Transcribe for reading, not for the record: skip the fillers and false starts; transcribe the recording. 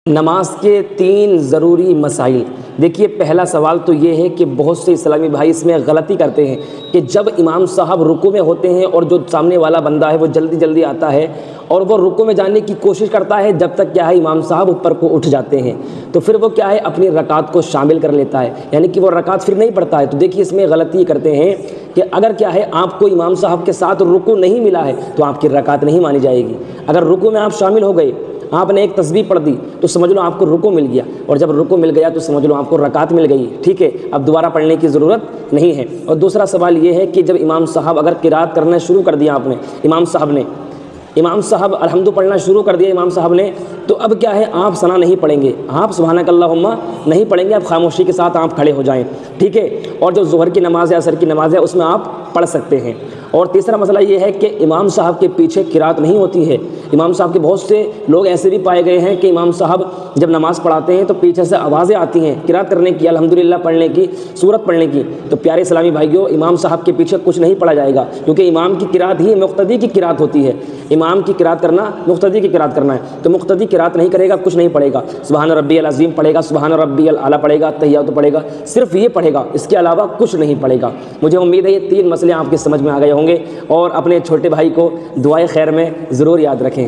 نماز کے 3 ضروری مسائل۔ دیکھیے پہلا سوال تو یہ ہے کہ بہت سے اسلامی بھائی اس میں غلطی کرتے ہیں کہ جب امام صاحب رکوع میں ہوتے ہیں اور جو سامنے والا بندہ ہے وہ جلدی جلدی آتا ہے اور وہ رکوع میں جانے کی کوشش کرتا ہے جب تک کیا ہے امام صاحب اوپر کو اٹھ جاتے ہیں، تو پھر وہ کیا ہے اپنی رکعت کو شامل کر لیتا ہے، یعنی کہ وہ رکعت پھر نہیں پڑھتا ہے۔ تو دیکھیے اس میں غلطی کرتے ہیں کہ اگر کیا ہے آپ کو امام صاحب کے ساتھ رکوع نہیں ملا ہے تو آپ کی رکعت نہیں مانی جائے گی۔ اگر رکوع میں آپ شامل ہو گئے، آپ نے ایک تسبیح پڑھ دی تو سمجھ لو آپ کو رکوع مل گیا، اور جب رکوع مل گیا تو سمجھ لو آپ کو رکعت مل گئی، ٹھیک ہے، اب دوبارہ پڑھنے کی ضرورت نہیں ہے۔ اور دوسرا سوال یہ ہے کہ جب امام صاحب اگر قرات کرنا شروع کر دیا آپ نے، امام صاحب الحمد پڑھنا شروع کر دیا امام صاحب نے، تو اب کیا ہے آپ ثنا نہیں پڑھیں گے، آپ سبحانک اللہم نہیں پڑھیں گے، آپ خاموشی کے ساتھ آپ کھڑے ہو جائیں، ٹھیک ہے۔ اور جو ظہر کی نماز ہے، عصر کی نماز ہے، اس میں آپ پڑھ سکتے ہیں۔ اور تیسرا مسئلہ یہ ہے کہ امام صاحب کے پیچھے قرات نہیں ہوتی ہے۔ امام صاحب کے بہت سے لوگ ایسے بھی پائے گئے ہیں کہ امام صاحب جب نماز پڑھاتے ہیں تو پیچھے سے آوازیں آتی ہیں قرات کرنے کی، الحمدللہ پڑھنے کی، سورت پڑھنے کی۔ تو پیارے اسلامی بھائیوں، امام صاحب کے پیچھے کچھ نہیں پڑھا جائے گا، کیونکہ امام کی قرات ہی مقتدی کی قرات ہوتی ہے۔ امام کی قرات کرنا مقتدی کی قرات کرنا ہے، تو مقتدی قرات نہیں کرے گا، کچھ نہیں پڑھے گا، سبحان ربی العظیم پڑھے گا، سبحان ربی الاعلیٰ پڑھے گا، تحیات پڑھے گا، صرف یہ پڑھے گا، اس کے علاوہ کچھ نہیں پڑھے گا۔ مجھے امید ہے یہ 3 مسئلے آپ کے سمجھ میں آ گئے ہوں گے، اور اپنے چھوٹے بھائی کو دعائے خیر میں ضرور یاد رکھیں۔